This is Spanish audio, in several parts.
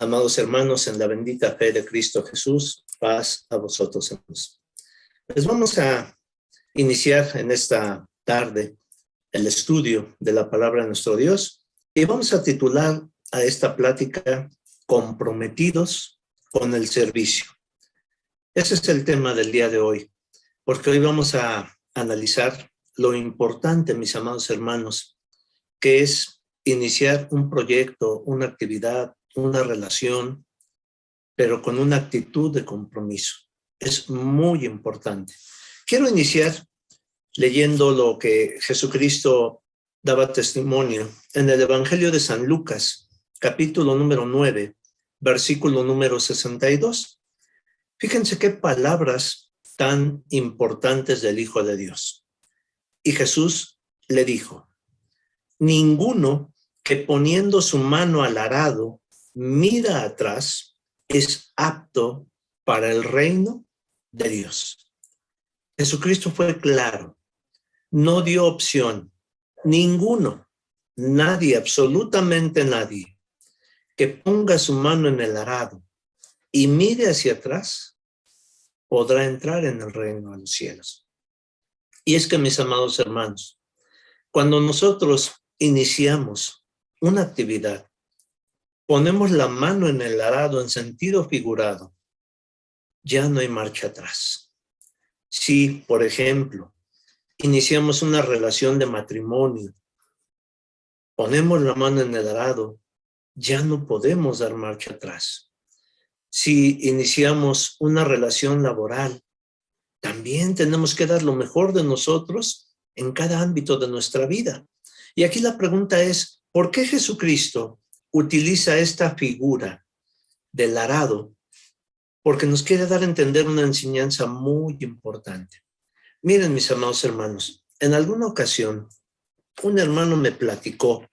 Amados hermanos, en la bendita fe de Cristo Jesús, paz a vosotros, hermanos. Les vamos a iniciar en esta tarde el estudio de la palabra de nuestro Dios y vamos a titular a esta plática Comprometidos con el servicio. Ese es el tema del día de hoy, porque hoy vamos a analizar lo importante, mis amados hermanos, que es iniciar un proyecto, una actividad, una relación, pero con una actitud de compromiso. Es muy importante. Quiero iniciar leyendo lo que Jesucristo daba testimonio en el Evangelio de San Lucas, capítulo número 9, versículo número 62. Fíjense qué palabras tan importantes del Hijo de Dios. Y Jesús le dijo: ninguno que poniendo su mano al arado mira atrás es apto para el reino de Dios. Jesucristo fue claro, no dio opción. Ninguno, nadie, absolutamente nadie, que ponga su mano en el arado y mire hacia atrás, podrá entrar en el reino de los cielos. Y es que, mis amados hermanos, cuando nosotros iniciamos una actividad, ponemos la mano en el arado en sentido figurado, ya no hay marcha atrás. Si, por ejemplo, iniciamos una relación de matrimonio, ponemos la mano en el arado, ya no podemos dar marcha atrás. Si iniciamos una relación laboral, también tenemos que dar lo mejor de nosotros en cada ámbito de nuestra vida. Y aquí la pregunta es, ¿por qué Jesucristo utiliza esta figura del arado? Porque nos quiere dar a entender una enseñanza muy importante. Miren, mis amados hermanos, en alguna ocasión un hermano me platicó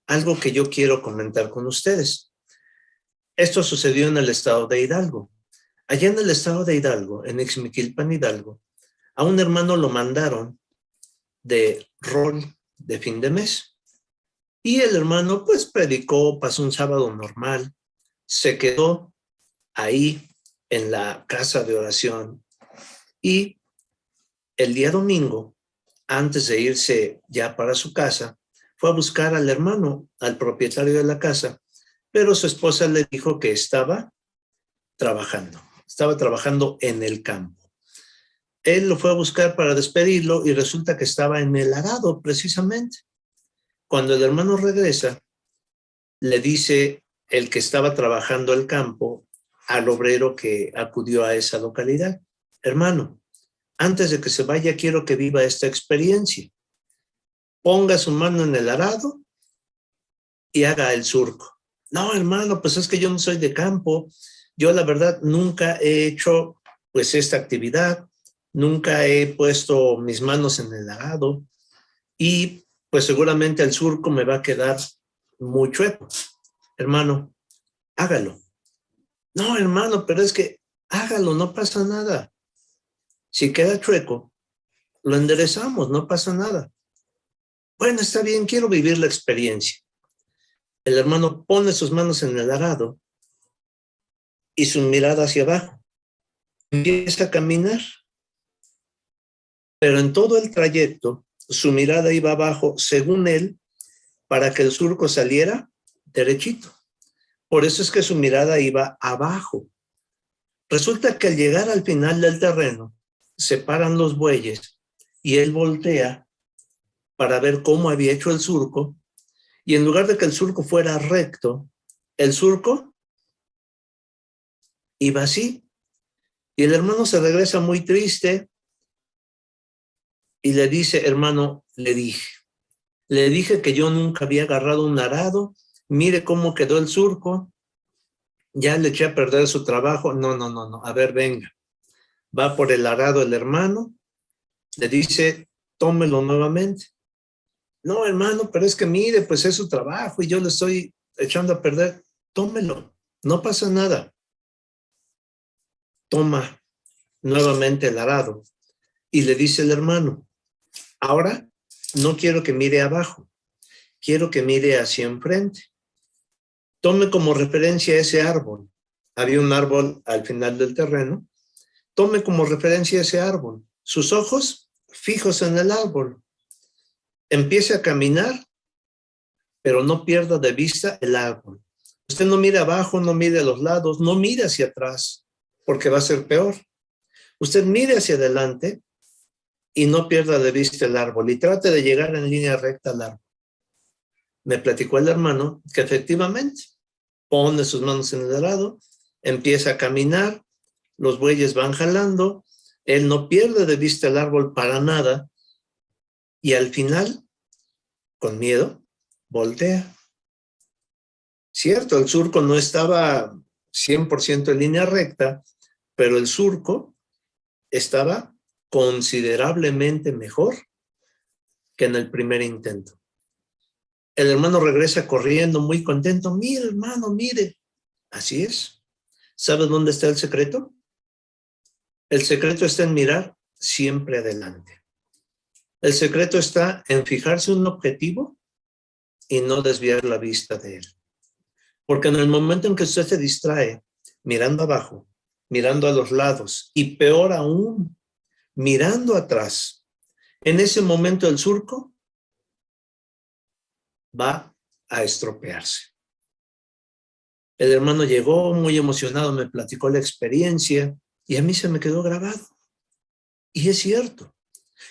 algo que yo quiero comentar con ustedes. Esto sucedió en el estado de Hidalgo. Allá en el estado de Hidalgo, en Ixmiquilpan, Hidalgo, a un hermano lo mandaron de rol de fin de mes. Y el hermano pues predicó, pasó un sábado normal, se quedó ahí en la casa de oración y el día domingo, antes de irse ya para su casa, fue a buscar al hermano, al propietario de la casa, pero su esposa le dijo que estaba trabajando en el campo. Él lo fue a buscar para despedirlo y resulta que estaba en el arado precisamente. Cuando el hermano regresa, le dice el que estaba trabajando el campo al obrero que acudió a esa localidad: hermano, antes de que se vaya quiero que viva esta experiencia. Ponga su mano en el arado y haga el surco. No, hermano, pues es que yo no soy de campo. Yo la verdad nunca he hecho pues esta actividad. Nunca he puesto mis manos en el arado y pues seguramente el surco me va a quedar muy chueco. Hermano, hágalo. No, hermano, pero es que hágalo, no pasa nada. Si queda chueco, lo enderezamos, no pasa nada. Bueno, está bien, quiero vivir la experiencia. El hermano pone sus manos en el arado y su mirada hacia abajo. Empieza a caminar. Pero en todo el trayecto, su mirada iba abajo, según él, para que el surco saliera derechito. Por eso es que su mirada iba abajo. Resulta que al llegar al final del terreno, se paran los bueyes y él voltea para ver cómo había hecho el surco, y en lugar de que el surco fuera recto, el surco iba así. Y el hermano se regresa muy triste y le dice: hermano, le dije que yo nunca había agarrado un arado, mire cómo quedó el surco, ya le eché a perder su trabajo. No, a ver, venga. Va por el arado el hermano, le dice: tómelo nuevamente. No, hermano, pero es que mire, pues es su trabajo y yo le estoy echando a perder. Tómelo, no pasa nada. Toma nuevamente el arado y le dice el hermano: ahora no quiero que mire abajo, quiero que mire hacia enfrente. Tome como referencia ese árbol. Había un árbol al final del terreno. Tome como referencia ese árbol. Sus ojos fijos en el árbol. Empiece a caminar, pero no pierda de vista el árbol. Usted no mire abajo, no mire a los lados, no mire hacia atrás, porque va a ser peor. Usted mire hacia adelante y no pierda de vista el árbol y trate de llegar en línea recta al árbol. Me platicó el hermano que efectivamente pone sus manos en el arado, empieza a caminar, los bueyes van jalando, él no pierde de vista el árbol para nada y al final, con miedo, voltea. Cierto, el surco no estaba 100% en línea recta, pero el surco estaba considerablemente mejor que en el primer intento. El hermano regresa corriendo, muy contento. Mire, hermano, mire. Así es. ¿Sabes dónde está el secreto? El secreto está en mirar siempre adelante. El secreto está en fijarse un objetivo y no desviar la vista de él. Porque en el momento en que usted se distrae mirando abajo, mirando a los lados y peor aún, mirando atrás, en ese momento el surco va a estropearse. El hermano llegó muy emocionado, me platicó la experiencia y a mí se me quedó grabado. Y es cierto,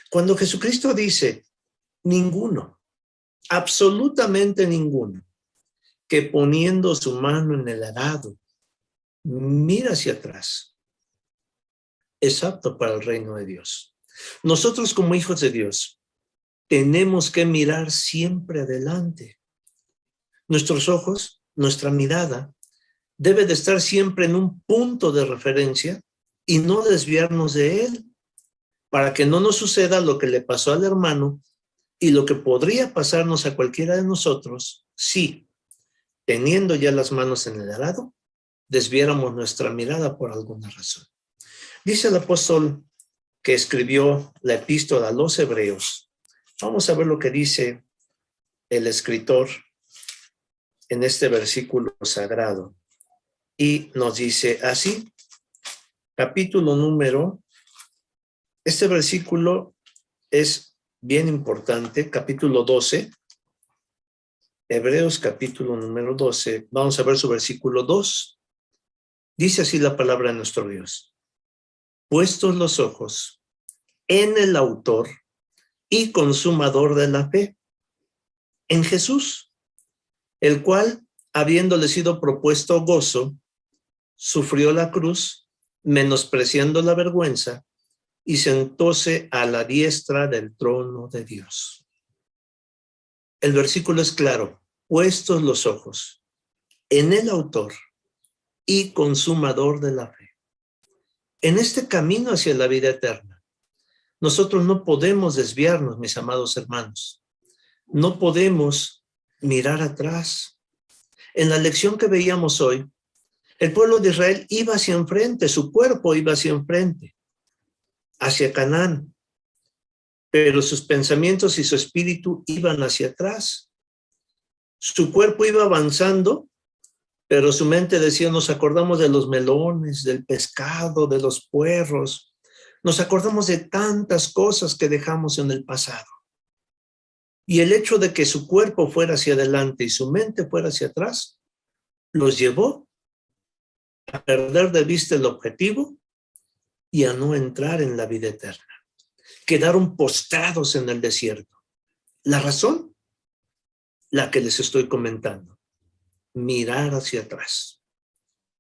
cuando Jesucristo dice, ninguno, absolutamente ninguno, que poniendo su mano en el arado, mira hacia atrás, es apto para el reino de Dios. Nosotros como hijos de Dios tenemos que mirar siempre adelante. Nuestros ojos, nuestra mirada, debe de estar siempre en un punto de referencia y no desviarnos de él, para que no nos suceda lo que le pasó al hermano y lo que podría pasarnos a cualquiera de nosotros si, teniendo ya las manos en el arado, desviáramos nuestra mirada por alguna razón. Dice el apóstol que escribió la epístola a los Hebreos. Vamos a ver lo que dice el escritor en este versículo sagrado. Y nos dice así, capítulo número, este versículo es bien importante, capítulo 12, Hebreos capítulo número 12, vamos a ver su versículo 2. Dice así la palabra de nuestro Dios. Puestos los ojos en el autor y consumador de la fe, en Jesús, el cual, habiéndole sido propuesto gozo, sufrió la cruz, menospreciando la vergüenza, y sentóse a la diestra del trono de Dios. El versículo es claro, puestos los ojos en el autor y consumador de la fe. En este camino hacia la vida eterna, nosotros no podemos desviarnos, mis amados hermanos. No podemos mirar atrás. En la lección que veíamos hoy, el pueblo de Israel iba hacia enfrente, su cuerpo iba hacia enfrente, hacia Canaán, pero sus pensamientos y su espíritu iban hacia atrás. Su cuerpo iba avanzando, pero su mente decía, nos acordamos de los melones, del pescado, de los puerros, nos acordamos de tantas cosas que dejamos en el pasado. Y el hecho de que su cuerpo fuera hacia adelante y su mente fuera hacia atrás, los llevó a perder de vista el objetivo y a no entrar en la vida eterna. Quedaron postrados en el desierto. ¿La razón? La que les estoy comentando. Mirar hacia atrás.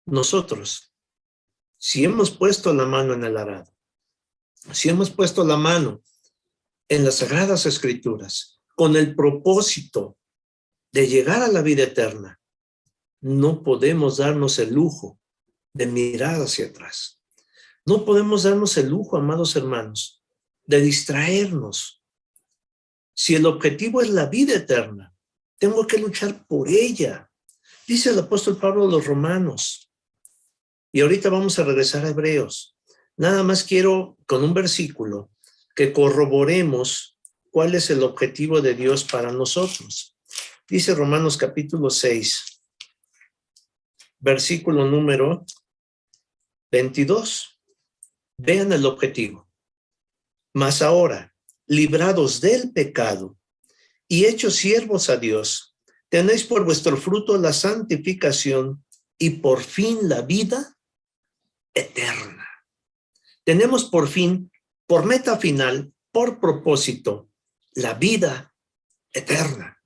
Nosotros, si hemos puesto la mano en el arado, si hemos puesto la mano en las Sagradas Escrituras con el propósito de llegar a la vida eterna, no podemos darnos el lujo de mirar hacia atrás. No podemos darnos el lujo, amados hermanos, de distraernos. Si el objetivo es la vida eterna, tengo que luchar por ella. Dice el apóstol Pablo a los romanos. Y ahorita vamos a regresar a Hebreos. Nada más quiero, con un versículo, que corroboremos cuál es el objetivo de Dios para nosotros. Dice Romanos capítulo 6, versículo número 22. Vean el objetivo. Mas ahora, librados del pecado y hechos siervos a Dios, tenéis por vuestro fruto la santificación y por fin la vida eterna. Tenemos por fin, por meta final, por propósito, la vida eterna.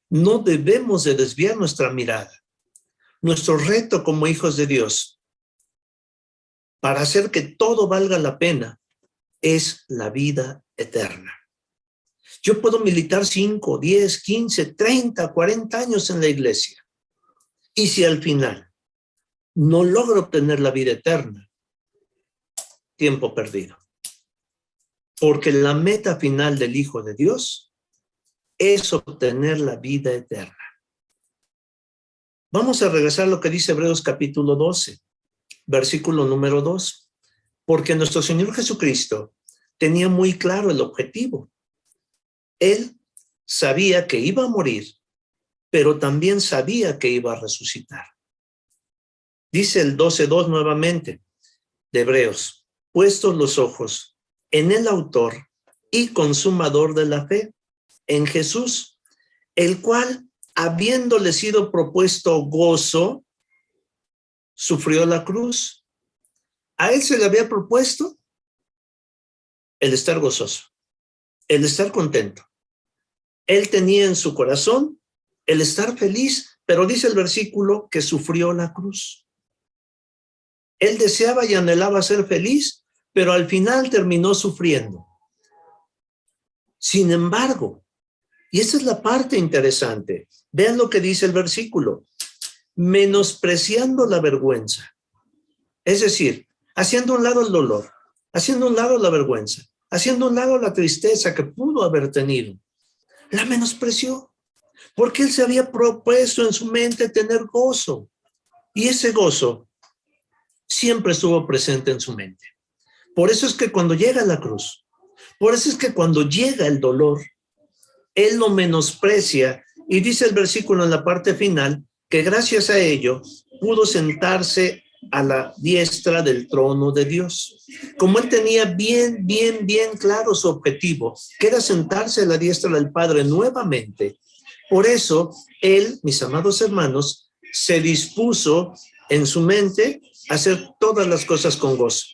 No debemos de desviar nuestra mirada. Nuestro reto como hijos de Dios, para hacer que todo valga la pena, es la vida eterna. Yo puedo militar 5, 10, 15, 30, 40 años en la iglesia. Y si al final no logro obtener la vida eterna, tiempo perdido. Porque la meta final del Hijo de Dios es obtener la vida eterna. Vamos a regresar a lo que dice Hebreos capítulo 12, versículo número 2. Porque nuestro Señor Jesucristo tenía muy claro el objetivo. Él sabía que iba a morir, pero también sabía que iba a resucitar. Dice el 12:2 nuevamente de Hebreos, puestos los ojos en el autor y consumador de la fe, en Jesús, el cual, habiéndole sido propuesto gozo, sufrió la cruz. A él se le había propuesto el estar gozoso, el estar contento. Él tenía en su corazón el estar feliz, pero dice el versículo que sufrió la cruz. Él deseaba y anhelaba ser feliz, pero al final terminó sufriendo. Sin embargo, y esa es la parte interesante, vean lo que dice el versículo, menospreciando la vergüenza. Es decir, haciendo a un lado el dolor, haciendo a un lado la vergüenza, haciendo a un lado la tristeza que pudo haber tenido. La menospreció, porque él se había propuesto en su mente tener gozo. Y ese gozo siempre estuvo presente en su mente. Por eso es que cuando llega la cruz, por eso es que cuando llega el dolor, él lo menosprecia. Y dice el versículo en la parte final, que gracias a ello pudo sentarse a la diestra del trono de Dios. Como él tenía bien claro su objetivo, que era sentarse a la diestra del Padre nuevamente, por eso él, mis amados hermanos, se dispuso en su mente a hacer todas las cosas con gozo.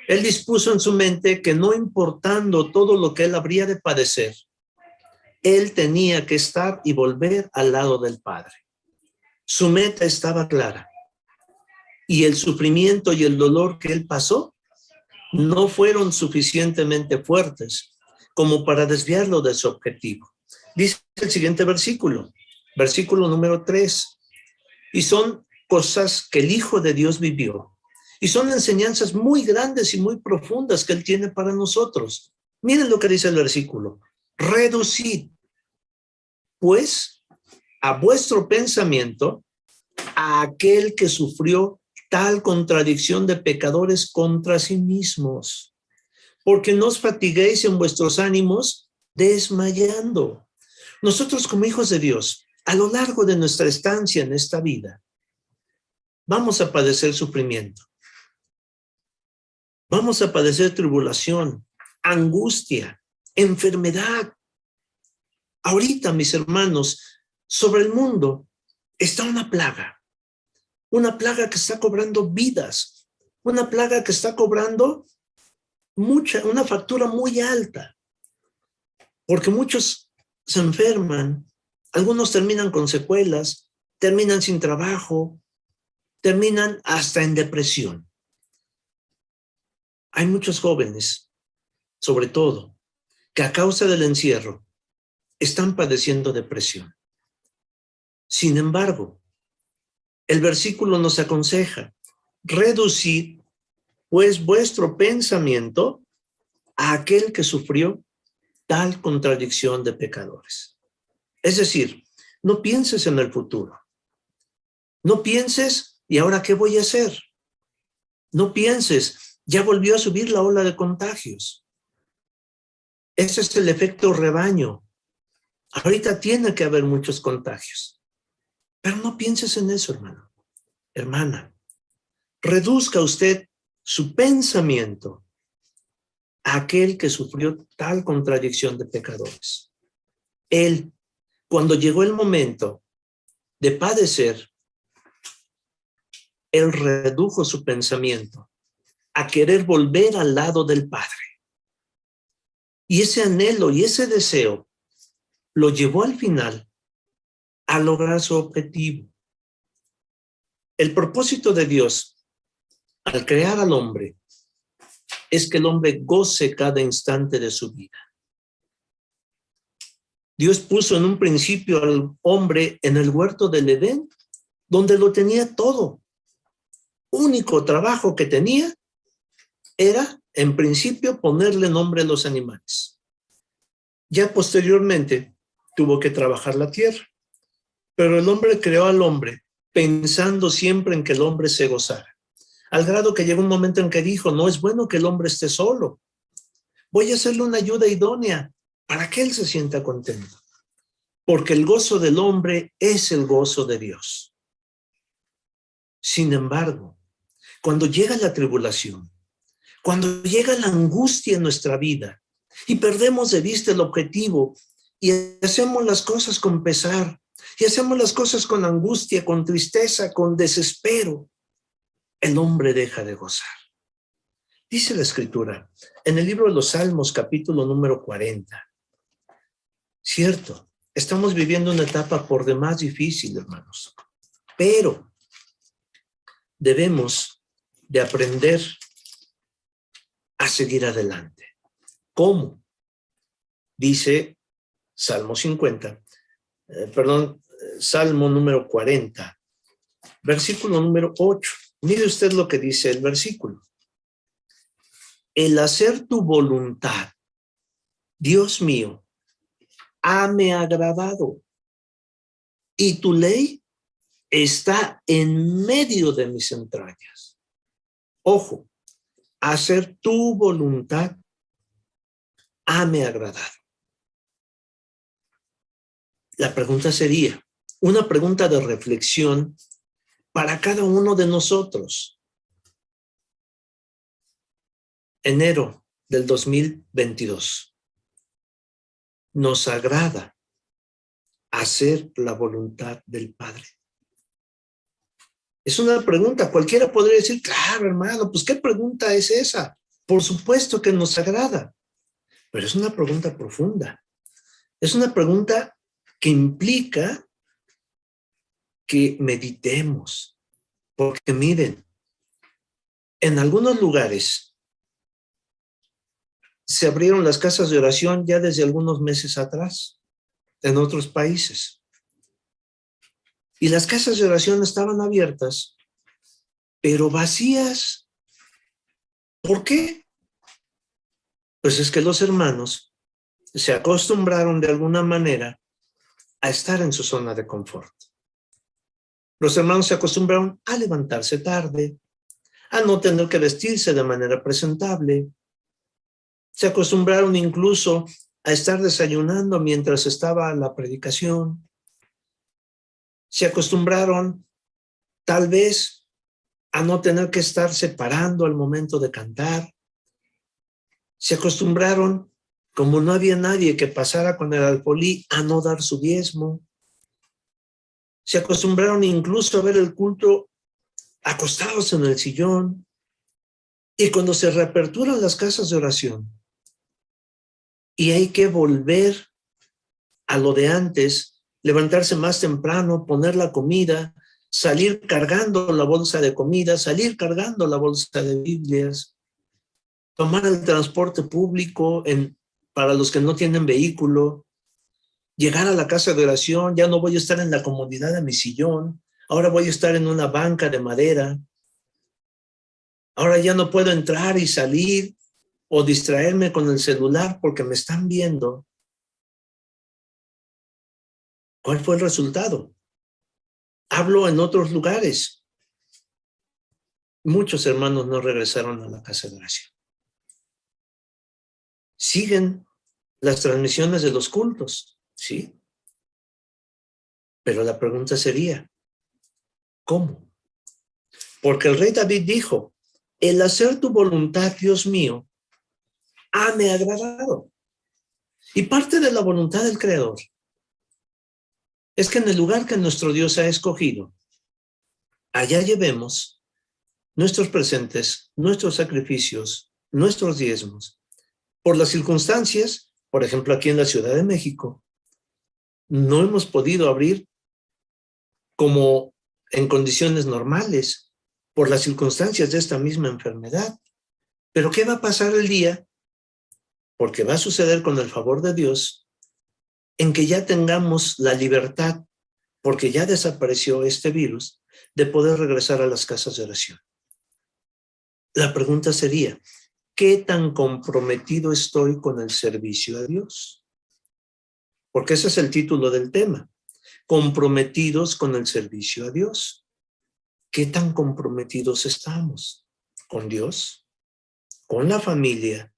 Él dispuso en su mente que no importando todo lo que él habría de padecer, él tenía que estar y volver al lado del Padre. Su meta estaba clara. Y el sufrimiento y el dolor que él pasó no fueron suficientemente fuertes como para desviarlo de su objetivo. Dice el siguiente versículo, versículo número 3. Y son cosas que el Hijo de Dios vivió. Y son enseñanzas muy grandes y muy profundas que él tiene para nosotros. Miren lo que dice el versículo. Reducid, pues, a vuestro pensamiento a aquel que sufrió tal contradicción de pecadores contra sí mismos, porque no os fatiguéis en vuestros ánimos desmayando. Nosotros como hijos de Dios, a lo largo de nuestra estancia en esta vida, vamos a padecer sufrimiento, vamos a padecer tribulación, angustia, enfermedad. Ahorita, mis hermanos, sobre el mundo está una plaga que está cobrando vidas, una plaga que está cobrando una factura muy alta, porque muchos se enferman, algunos terminan con secuelas, terminan sin trabajo, terminan hasta en depresión. Hay muchos jóvenes, sobre todo, que a causa del encierro están padeciendo depresión. Sin embargo, el versículo nos aconseja, reducid pues vuestro pensamiento a aquel que sufrió tal contradicción de pecadores. Es decir, no pienses en el futuro. No pienses, ¿y ahora qué voy a hacer? No pienses, ya volvió a subir la ola de contagios. Ese es el efecto rebaño. Ahorita tiene que haber muchos contagios. Pero no pienses en eso, hermano. hermana, reduzca usted su pensamiento a aquel que sufrió tal contradicción de pecadores. Él, cuando llegó el momento de padecer, él redujo su pensamiento a querer volver al lado del Padre. Y ese anhelo y ese deseo lo llevó al final a lograr su objetivo. El propósito de Dios al crear al hombre es que el hombre goce cada instante de su vida. Dios puso en un principio al hombre en el huerto del Edén, donde lo tenía todo. Único trabajo que tenía era, en principio, ponerle nombre a los animales. Ya posteriormente tuvo que trabajar la tierra, pero el hombre creó al hombre pensando siempre en que el hombre se gozara, al grado que llegó un momento en que dijo, no es bueno que el hombre esté solo, voy a hacerle una ayuda idónea para que él se sienta contento, porque el gozo del hombre es el gozo de Dios. Sin embargo, cuando llega la tribulación, cuando llega la angustia en nuestra vida y perdemos de vista el objetivo y hacemos las cosas con pesar y hacemos las cosas con angustia, con tristeza, con desespero, el hombre deja de gozar. Dice la Escritura en el libro de los Salmos, capítulo número 40. Cierto, estamos viviendo una etapa por demás difícil, hermanos, pero debemos de aprender a seguir adelante. ¿Cómo? Dice Salmo 50, Salmo número 40, versículo número 8. Mire usted lo que dice el versículo. El hacer tu voluntad, Dios mío, hame agradado, y tu ley está en medio de mis entrañas. Ojo, hacer tu voluntad hame agradado. La pregunta sería, una pregunta de reflexión para cada uno de nosotros. Enero del 2022. Nos agrada hacer la voluntad del Padre. Es una pregunta, cualquiera podría decir, claro, hermano, pues ¿qué pregunta es esa? Por supuesto que nos agrada, pero es una pregunta profunda. Es una pregunta que implica que meditemos, porque miren, en algunos lugares se abrieron las casas de oración ya desde algunos meses atrás, en otros países. Y las casas de oración estaban abiertas, pero vacías. ¿Por qué? Pues es que los hermanos se acostumbraron de alguna manera a estar en su zona de confort. Los hermanos se acostumbraron a levantarse tarde, a no tener que vestirse de manera presentable. Se acostumbraron incluso a estar desayunando mientras estaba la predicación. Se acostumbraron tal vez a no tener que estarse parando al momento de cantar. Se acostumbraron, como no había nadie que pasara con el alfolí, a no dar su diezmo. Se acostumbraron incluso a ver el culto acostados en el sillón. Y cuando se reaperturan las casas de oración y hay que volver a lo de antes, levantarse más temprano, poner la comida, salir cargando la bolsa de comida, salir cargando la bolsa de Biblias, tomar el transporte público para los que no tienen vehículo, llegar a la casa de oración, ya no voy a estar en la comodidad de mi sillón, ahora voy a estar en una banca de madera, ahora ya no puedo entrar y salir o distraerme con el celular porque me están viendo. ¿Cuál fue el resultado? Hablo en otros lugares. Muchos hermanos no regresaron a la casa de oración. Siguen las transmisiones de los cultos, ¿sí? Pero la pregunta sería, ¿cómo? Porque el rey David dijo, el hacer tu voluntad, Dios mío, me agradado. Y parte de la voluntad del Creador es que en el lugar que nuestro Dios ha escogido, allá llevemos nuestros presentes, nuestros sacrificios, nuestros diezmos. Por las circunstancias, por ejemplo, aquí en la Ciudad de México, no hemos podido abrir como en condiciones normales por las circunstancias de esta misma enfermedad. Pero ¿qué va a pasar el día? Porque va a suceder con el favor de Dios en que ya tengamos la libertad, porque ya desapareció este virus, de poder regresar a las casas de oración. La pregunta sería, ¿qué tan comprometido estoy con el servicio a Dios? Porque ese es el título del tema. Comprometidos con el servicio a Dios. ¿Qué tan comprometidos estamos con Dios, con la familia,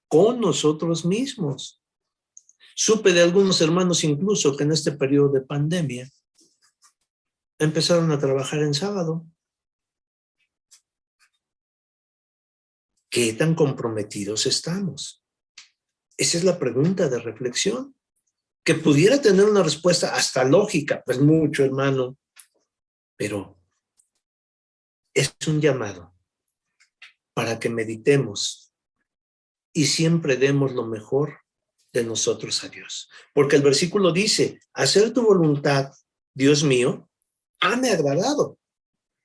con nosotros mismos? Supe de algunos hermanos incluso que en este periodo de pandemia empezaron a trabajar en sábado. ¿Qué tan comprometidos estamos? Esa es la pregunta de reflexión, que pudiera tener una respuesta hasta lógica, pues mucho, hermano, pero es un llamado para que meditemos y siempre demos lo mejor de nosotros a Dios. Porque el versículo dice, hacer tu voluntad, Dios mío, me agradado.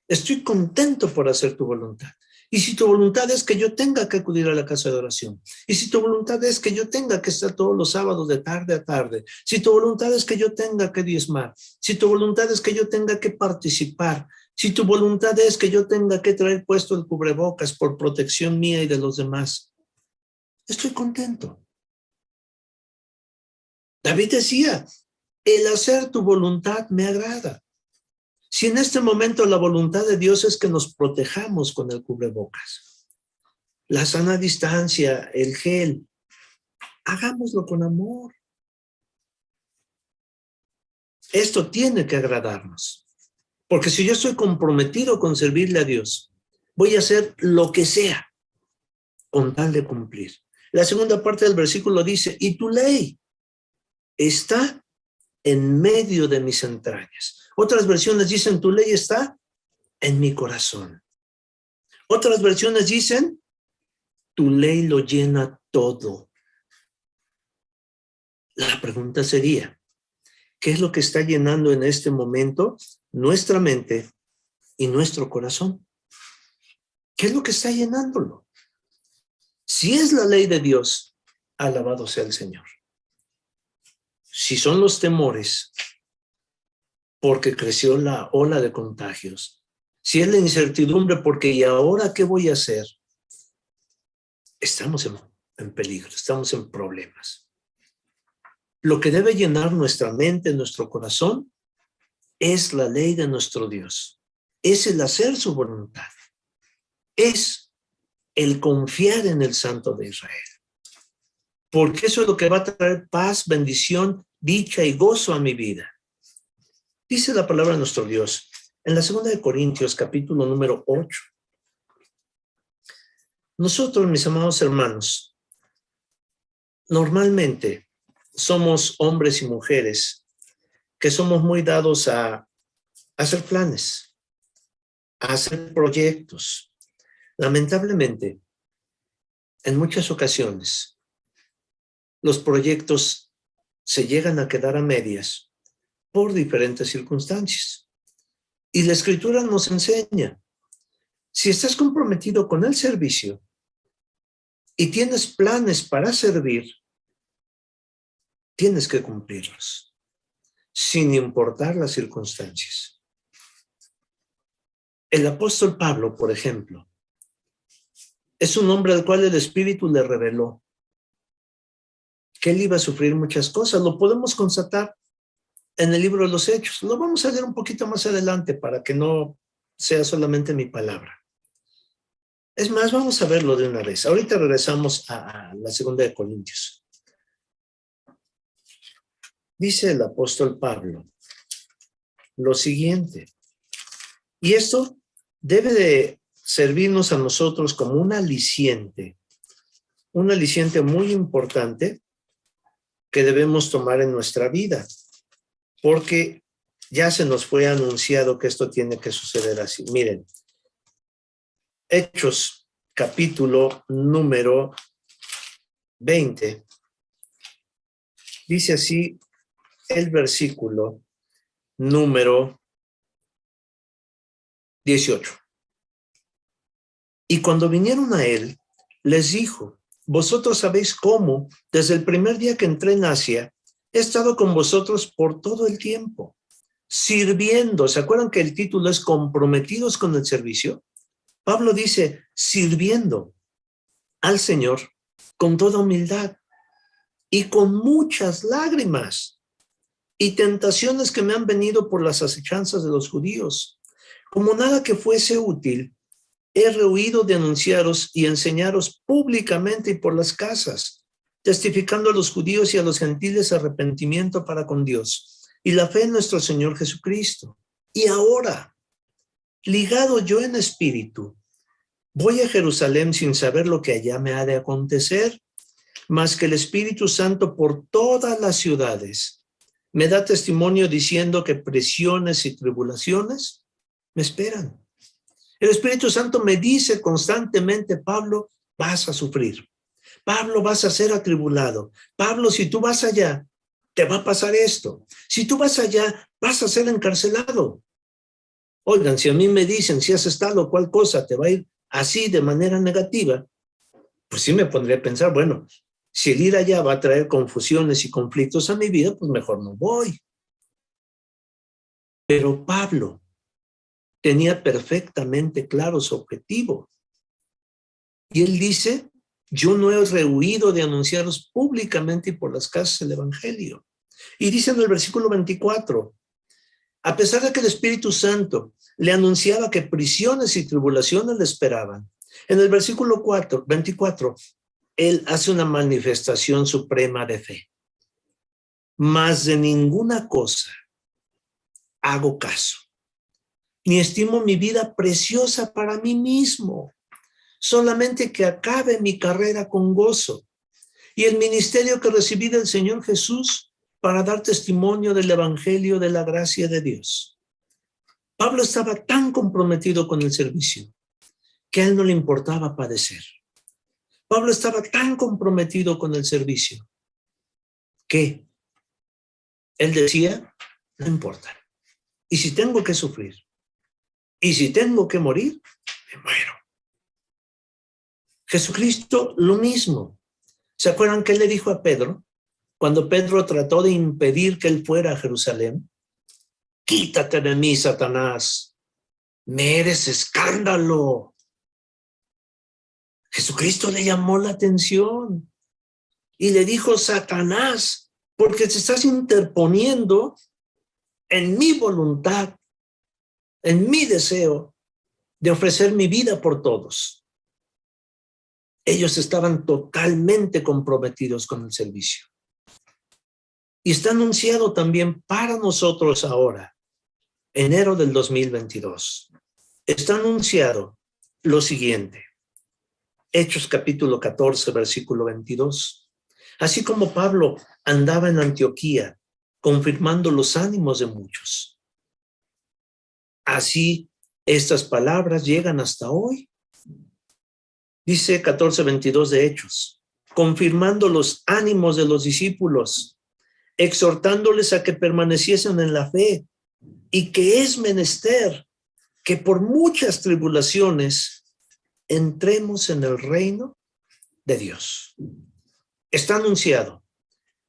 Estoy contento por hacer tu voluntad. Y si tu voluntad es que yo tenga que acudir a la casa de oración, y si tu voluntad es que yo tenga que estar todos los sábados de tarde a tarde, si tu voluntad es que yo tenga que diezmar, si tu voluntad es que yo tenga que participar, si tu voluntad es que yo tenga que traer puesto el cubrebocas por protección mía y de los demás, estoy contento. David decía, el hacer tu voluntad me agrada. Si en este momento la voluntad de Dios es que nos protejamos con el cubrebocas, la sana distancia, el gel, hagámoslo con amor. Esto tiene que agradarnos, porque si yo estoy comprometido con servirle a Dios, voy a hacer lo que sea con tal de cumplir. La segunda parte del versículo dice, y tu ley está en medio de mis entrañas. Otras versiones dicen, tu ley está en mi corazón. Otras versiones dicen, tu ley lo llena todo. La pregunta sería, ¿qué es lo que está llenando en este momento nuestra mente y nuestro corazón? ¿Qué es lo que está llenándolo? Si es la ley de Dios, alabado sea el Señor. Si son los temores, porque creció la ola de contagios. Si es la incertidumbre, porque ¿y ahora qué voy a hacer? Estamos en peligro, estamos en problemas. Lo que debe llenar nuestra mente, nuestro corazón, es la ley de nuestro Dios. Es el hacer su voluntad. Es el confiar en el Santo de Israel. Porque eso es lo que va a traer paz, bendición, dicha y gozo a mi vida. Dice la palabra de nuestro Dios en la 2 de Corintios, capítulo número 8. Nosotros, mis amados hermanos, normalmente somos hombres y mujeres que somos muy dados a hacer planes, a hacer proyectos. Lamentablemente, en muchas ocasiones, los proyectos se llegan a quedar a medias por diferentes circunstancias. Y la Escritura nos enseña, si estás comprometido con el servicio y tienes planes para servir, tienes que cumplirlos, sin importar las circunstancias. El apóstol Pablo, por ejemplo, es un hombre al cual el Espíritu le reveló que él iba a sufrir muchas cosas. Lo podemos constatar en el libro de los Hechos. Lo vamos a leer un poquito más adelante para que no sea solamente mi palabra. Es más, vamos a verlo de una vez. Ahorita regresamos a la 2 de Corintios. Dice el apóstol Pablo lo siguiente. Y esto debe de servirnos a nosotros como un aliciente muy importante que debemos tomar en nuestra vida, porque ya se nos fue anunciado que esto tiene que suceder así. Miren, Hechos, capítulo número 20, dice así el versículo número 18. Y cuando vinieron a él, les dijo: vosotros sabéis cómo, desde el primer día que entré en Asia, he estado con vosotros por todo el tiempo, sirviendo. ¿Se acuerdan que el título es comprometidos con el servicio? Pablo dice, sirviendo al Señor con toda humildad y con muchas lágrimas y tentaciones que me han venido por las acechanzas de los judíos. Como nada que fuese útil, he rehuido de anunciaros y enseñaros públicamente y por las casas, testificando a los judíos y a los gentiles arrepentimiento para con Dios y la fe en nuestro Señor Jesucristo. Y ahora, ligado yo en espíritu, voy a Jerusalén sin saber lo que allá me ha de acontecer, mas que el Espíritu Santo por todas las ciudades me da testimonio diciendo que presiones y tribulaciones me esperan. El Espíritu Santo me dice constantemente, Pablo, vas a sufrir. Pablo, vas a ser atribulado. Pablo, si tú vas allá, te va a pasar esto. Si tú vas allá, vas a ser encarcelado. Oigan, si a mí me dicen, si haces tal o cual cosa, te va a ir así de manera negativa, pues sí me pondría a pensar, bueno, si el ir allá va a traer confusiones y conflictos a mi vida, pues mejor no voy. Pero Pablo tenía perfectamente claro su objetivo. Y él dice, yo no he rehuido de anunciaros públicamente y por las casas el evangelio. Y dice en el versículo 24, a pesar de que el Espíritu Santo le anunciaba que prisiones y tribulaciones le esperaban, en el versículo 24, él hace una manifestación suprema de fe. Mas de ninguna cosa hago caso, ni estimo mi vida preciosa para mí mismo, solamente que acabe mi carrera con gozo y el ministerio que recibí del Señor Jesús para dar testimonio del evangelio de la gracia de Dios. Pablo estaba tan comprometido con el servicio que a él no le importaba padecer. Pablo estaba tan comprometido con el servicio que él decía, no importa. Y si tengo que sufrir, y si tengo que morir, me muero. Jesucristo, lo mismo. ¿Se acuerdan qué le dijo a Pedro? Cuando Pedro trató de impedir que él fuera a Jerusalén, quítate de mí, Satanás, me eres escándalo. Jesucristo le llamó la atención y le dijo, Satanás, porque te estás interponiendo en mi voluntad, en mi deseo de ofrecer mi vida por todos. Ellos estaban totalmente comprometidos con el servicio. Y está anunciado también para nosotros ahora, enero del 2022. Está anunciado lo siguiente. Hechos capítulo 14, versículo 22. Así como Pablo andaba en Antioquía, confirmando los ánimos de muchos. Así estas palabras llegan hasta hoy. Dice 14:22 de Hechos, confirmando los ánimos de los discípulos, exhortándoles a que permaneciesen en la fe y que es menester que por muchas tribulaciones entremos en el reino de Dios. Está anunciado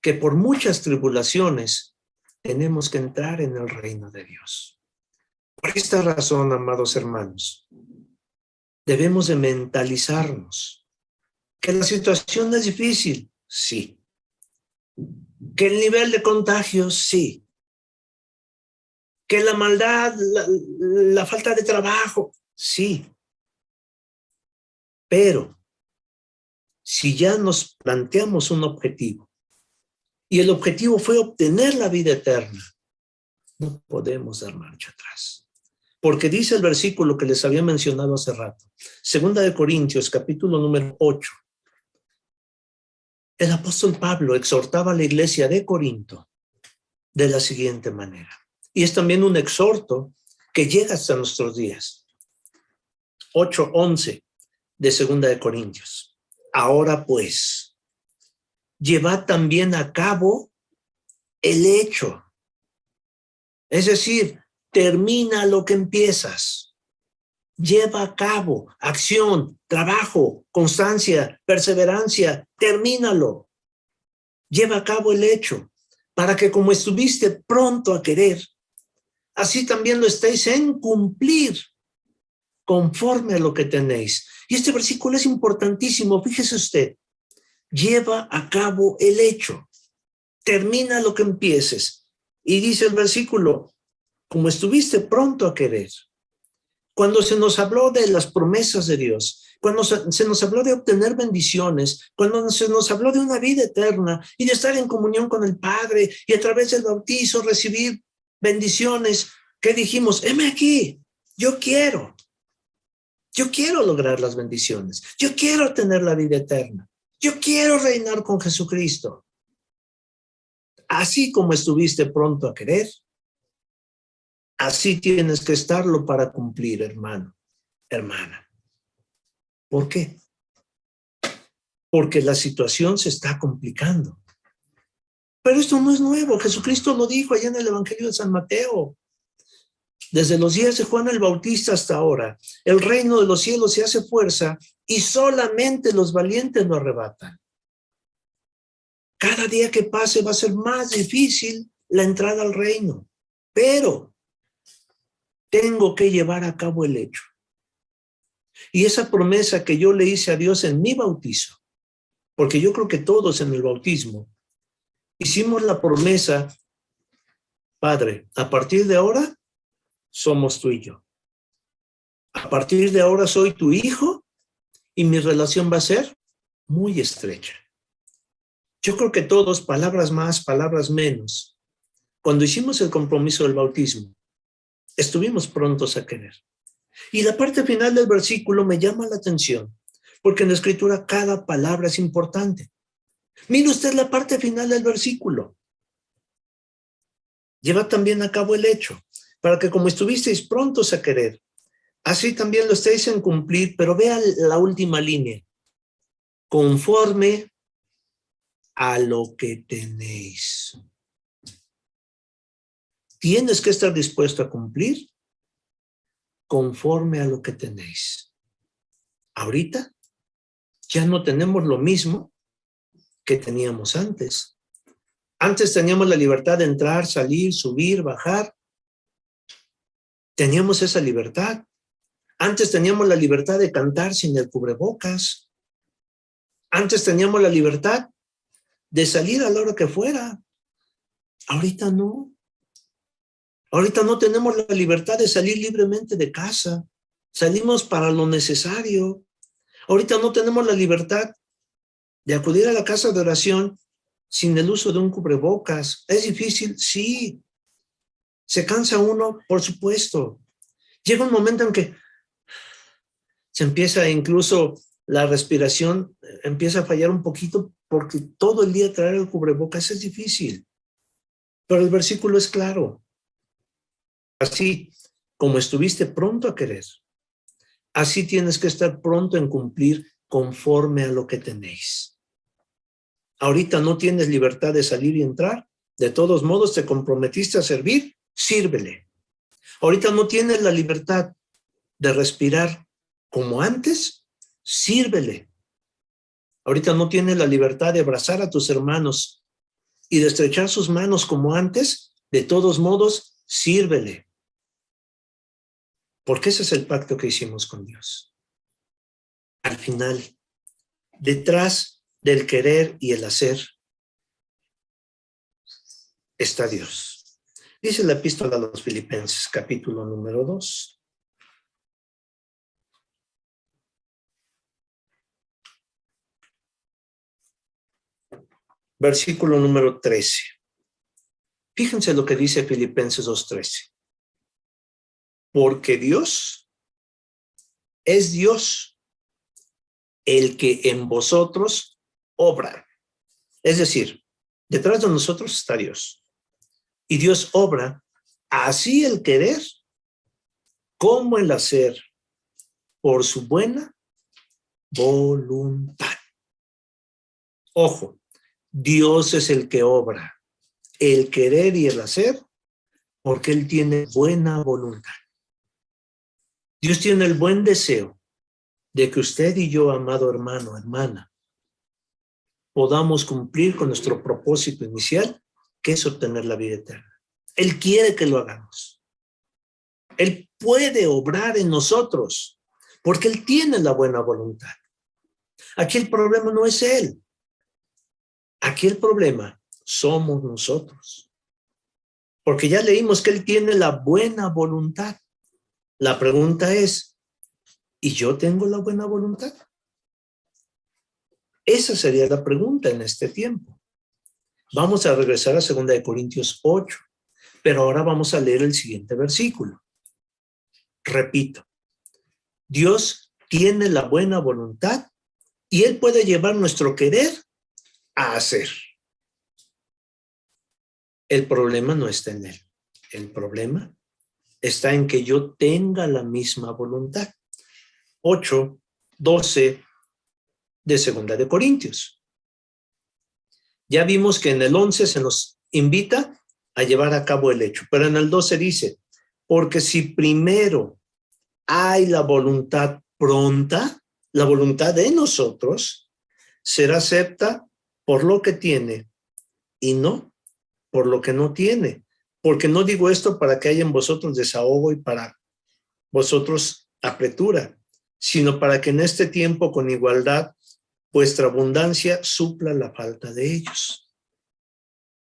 que por muchas tribulaciones tenemos que entrar en el reino de Dios. Por esta razón, amados hermanos, debemos de mentalizarnos que la situación es difícil, sí. Que el nivel de contagios, sí. Que la maldad, la falta de trabajo, sí. Pero si ya nos planteamos un objetivo y el objetivo fue obtener la vida eterna, no podemos dar marcha atrás. Porque dice el versículo que les había mencionado hace rato, 2 Corintios, capítulo número 8. El apóstol Pablo exhortaba a la iglesia de Corinto de la siguiente manera. Y es también un exhorto que llega hasta nuestros días. 8:11 de 2 Corintios. Ahora pues, llevad también a cabo el hecho. Es decir, termina lo que empiezas. Lleva a cabo acción, trabajo, constancia, perseverancia. Termínalo. Lleva a cabo el hecho, para que como estuviste pronto a querer, así también lo estéis en cumplir conforme a lo que tenéis. Y este versículo es importantísimo. Fíjese usted, lleva a cabo el hecho. Termina lo que empieces. Y dice el versículo, como estuviste pronto a querer. Cuando se nos habló de las promesas de Dios, cuando se nos habló de obtener bendiciones, cuando se nos habló de una vida eterna y de estar en comunión con el Padre y a través del bautizo recibir bendiciones, ¿qué dijimos? Heme aquí, yo quiero lograr las bendiciones, yo quiero tener la vida eterna, yo quiero reinar con Jesucristo. Así como estuviste pronto a querer, así tienes que estarlo para cumplir, hermano, hermana. ¿Por qué? Porque la situación se está complicando. Pero esto no es nuevo. Jesucristo lo dijo allá en el Evangelio de San Mateo. Desde los días de Juan el Bautista hasta ahora, el reino de los cielos se hace fuerza y solamente los valientes lo arrebatan. Cada día que pase va a ser más difícil la entrada al reino. Pero tengo que llevar a cabo el hecho. Y esa promesa que yo le hice a Dios en mi bautizo, porque yo creo que todos en el bautismo hicimos la promesa, Padre, a partir de ahora somos tú y yo. A partir de ahora soy tu hijo y mi relación va a ser muy estrecha. Yo creo que todos, palabras más, palabras menos, cuando hicimos el compromiso del bautismo, estuvimos prontos a querer. Y la parte final del versículo me llama la atención, porque en la Escritura cada palabra es importante. Mire usted la parte final del versículo. Lleva también a cabo el hecho, para que como estuvisteis prontos a querer, así también lo estéis en cumplir, pero vea la última línea, conforme a lo que tenéis. Tienes que estar dispuesto a cumplir conforme a lo que tenéis. Ahorita ya no tenemos lo mismo que teníamos antes. Antes teníamos la libertad de entrar, salir, subir, bajar. Teníamos esa libertad. Antes teníamos la libertad de cantar sin el cubrebocas. Antes teníamos la libertad de salir a la hora que fuera. Ahorita no. Ahorita no tenemos la libertad de salir libremente de casa. Salimos para lo necesario. Ahorita no tenemos la libertad de acudir a la casa de oración sin el uso de un cubrebocas. ¿Es difícil? Sí. ¿Se cansa uno? Por supuesto. Llega un momento en que se empieza incluso la respiración, empieza a fallar un poquito porque todo el día traer el cubrebocas es difícil. Pero el versículo es claro. Así como estuviste pronto a querer, así tienes que estar pronto en cumplir conforme a lo que tenéis. Ahorita no tienes libertad de salir y entrar. De todos modos, te comprometiste a servir, sírvele. Ahorita no tienes la libertad de respirar como antes, sírvele. Ahorita no tienes la libertad de abrazar a tus hermanos y de estrechar sus manos como antes, de todos modos, sírvele. Porque ese es el pacto que hicimos con Dios. Al final, detrás del querer y el hacer, está Dios. Dice la epístola a los Filipenses, capítulo número 2. Versículo número 13. Fíjense lo que dice Filipenses 2:13. porque Dios es Dios el que en vosotros obra. Es decir, detrás de nosotros está Dios. Y Dios obra así el querer como el hacer por su buena voluntad. Ojo, Dios es el que obra el querer y el hacer porque Él tiene buena voluntad. Dios tiene el buen deseo de que usted y yo, amado hermano, hermana, podamos cumplir con nuestro propósito inicial, que es obtener la vida eterna. Él quiere que lo hagamos. Él puede obrar en nosotros porque Él tiene la buena voluntad. Aquí el problema no es Él. Aquí el problema somos nosotros. Porque ya leímos que Él tiene la buena voluntad. La pregunta es, ¿y yo tengo la buena voluntad? Esa sería la pregunta en este tiempo. Vamos a regresar a 2 Corintios 8, pero ahora vamos a leer el siguiente versículo. Repito, Dios tiene la buena voluntad y Él puede llevar nuestro querer a hacer. El problema no está en Él. El problema está en que yo tenga la misma voluntad. 8:12 de 2 Corintios. Ya vimos que en el 11 se nos invita a llevar a cabo el hecho, pero en el 12 dice, porque si primero hay la voluntad pronta, la voluntad de nosotros, será acepta por lo que tiene y no por lo que no tiene. Porque no digo esto para que haya en vosotros desahogo y para vosotros apretura, sino para que en este tiempo con igualdad vuestra abundancia supla la falta de ellos.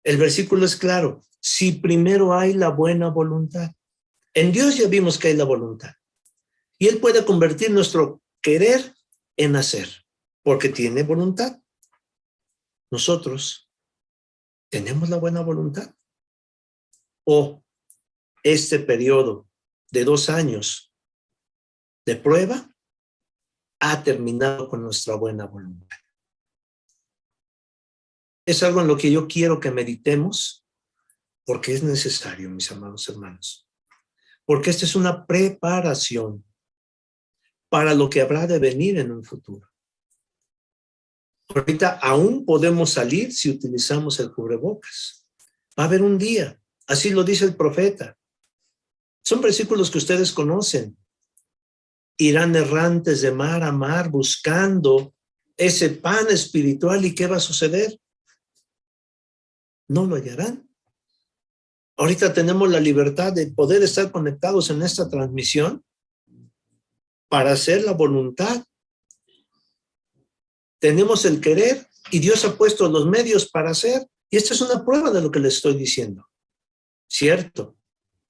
El versículo es claro. Si primero hay la buena voluntad. En Dios ya vimos que hay la voluntad. Y Él puede convertir nuestro querer en hacer, porque tiene voluntad. Nosotros tenemos la buena voluntad. O este periodo de 2 años de prueba ha terminado con nuestra buena voluntad. Es algo en lo que yo quiero que meditemos, porque es necesario, mis amados hermanos. Porque esta es una preparación para lo que habrá de venir en un futuro. Ahorita aún podemos salir si utilizamos el cubrebocas. Va a haber un día, así lo dice el profeta. Son versículos que ustedes conocen. Irán errantes de mar a mar buscando ese pan espiritual. ¿Y qué va a suceder? No lo hallarán. Ahorita tenemos la libertad de poder estar conectados en esta transmisión para hacer la voluntad. Tenemos el querer y Dios ha puesto los medios para hacer. Y esta es una prueba de lo que les estoy diciendo. Cierto,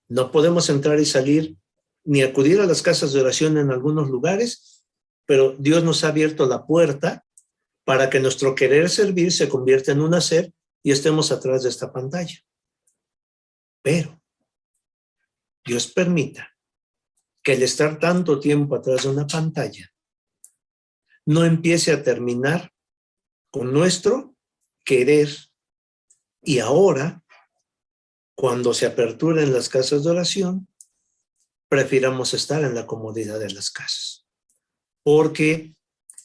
no podemos entrar y salir ni acudir a las casas de oración en algunos lugares, pero Dios nos ha abierto la puerta para que nuestro querer servir se convierta en un hacer y estemos atrás de esta pantalla. Pero Dios permita que el estar tanto tiempo atrás de una pantalla no empiece a terminar con nuestro querer. Y ahora, cuando se aperturen las casas de oración, prefiramos estar en la comodidad de las casas. Porque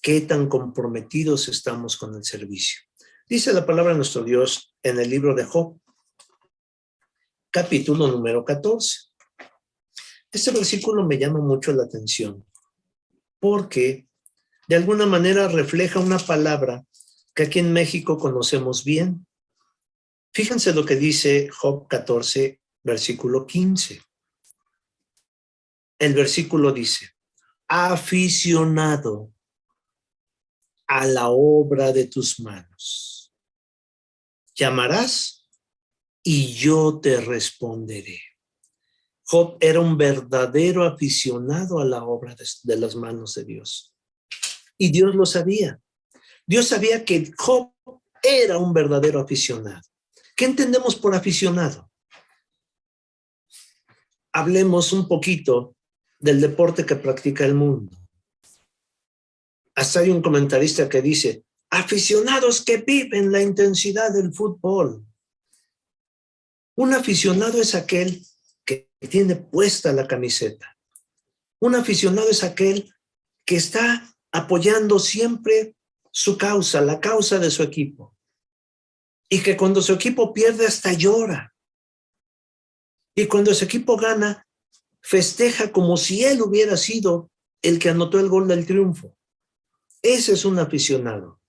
qué tan comprometidos estamos con el servicio. Dice la palabra de nuestro Dios en el libro de Job, capítulo número 14. Este versículo me llama mucho la atención porque de alguna manera refleja una palabra que aquí en México conocemos bien. Fíjense lo que dice Job 14, versículo 15. El versículo dice, aficionado a la obra de tus manos, llamarás y yo te responderé. Job era un verdadero aficionado a la obra de las manos de Dios. Y Dios lo sabía. Dios sabía que Job era un verdadero aficionado. ¿Qué entendemos por aficionado? hablemos un poquito del deporte que practica el mundo. Hasta hay un comentarista que dice, aficionados que viven la intensidad del fútbol. Un aficionado es aquel que tiene puesta la camiseta. Un aficionado es aquel que está apoyando siempre su causa, la causa de su equipo. Y que cuando su equipo pierde hasta llora. Y cuando su equipo gana, festeja como si él hubiera sido el que anotó el gol del triunfo. Ese es un aficionado.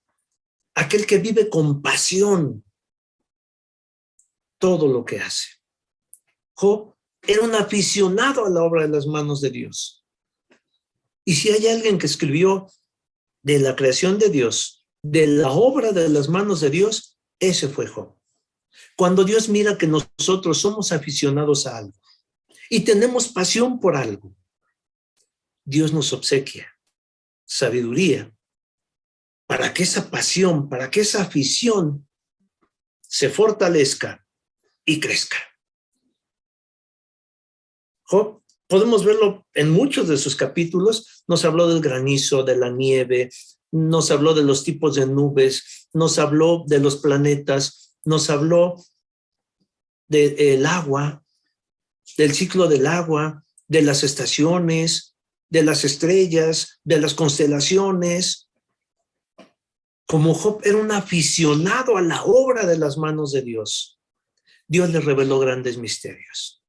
Aquel que vive con pasión todo lo que hace. Job era un aficionado a la obra de las manos de Dios. Y si hay alguien que escribió de la creación de Dios, de la obra de las manos de Dios, ese fue Job. Cuando Dios mira que nosotros somos aficionados a algo y tenemos pasión por algo, Dios nos obsequia sabiduría para que esa pasión, para que esa afición se fortalezca y crezca. Job, podemos verlo en muchos de sus capítulos, nos habló del granizo, de la nieve, nos habló de los tipos de nubes, nos habló de los planetas, nos habló del agua, del ciclo del agua, de las estaciones, de las estrellas, de las constelaciones. Como Job era un aficionado a la obra de las manos de Dios, Dios le reveló grandes misterios.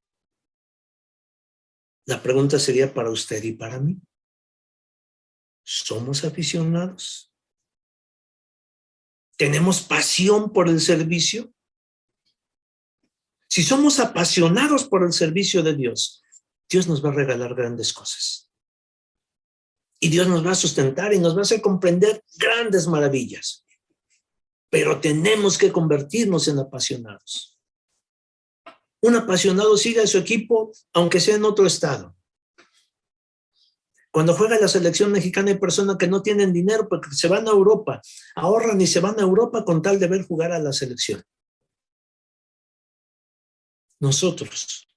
La pregunta sería para usted y para mí. ¿Somos aficionados? ¿Tenemos pasión por el servicio? Si somos apasionados por el servicio de Dios, Dios nos va a regalar grandes cosas. Y Dios nos va a sustentar y nos va a hacer comprender grandes maravillas. Pero tenemos que convertirnos en apasionados. Un apasionado sigue a su equipo, aunque sea en otro estado. Cuando juega la selección mexicana hay personas que no tienen dinero porque se van a Europa, ahorran y se van a Europa con tal de ver jugar a la selección. Nosotros,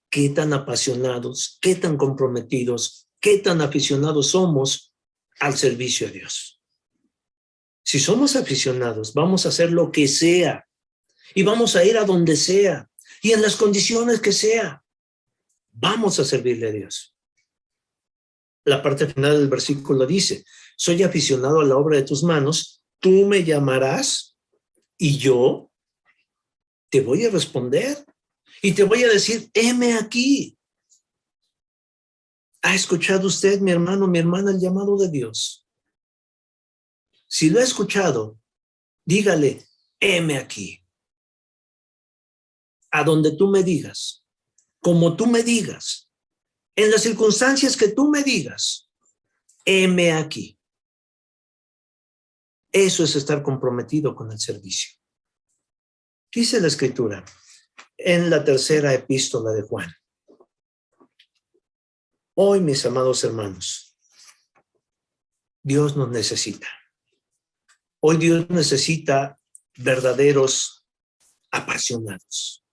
qué tan apasionados, qué tan comprometidos, qué tan aficionados somos al servicio a Dios. Si somos aficionados, vamos a hacer lo que sea y vamos a ir a donde sea y en las condiciones que sea. Vamos a servirle a Dios. La parte final del versículo dice, soy aficionado a la obra de tus manos, tú me llamarás y yo te voy a responder y te voy a decir, heme aquí. ¿Ha escuchado usted, mi hermano, mi hermana, el llamado de Dios? Si lo ha escuchado, dígale, heme aquí. A donde tú me digas, como tú me digas, en las circunstancias que tú me digas, heme aquí. Eso es estar comprometido con el servicio. Dice la Escritura en la tercera epístola de Juan. Hoy, mis amados hermanos, Dios nos necesita. Hoy Dios necesita verdaderos apasionados.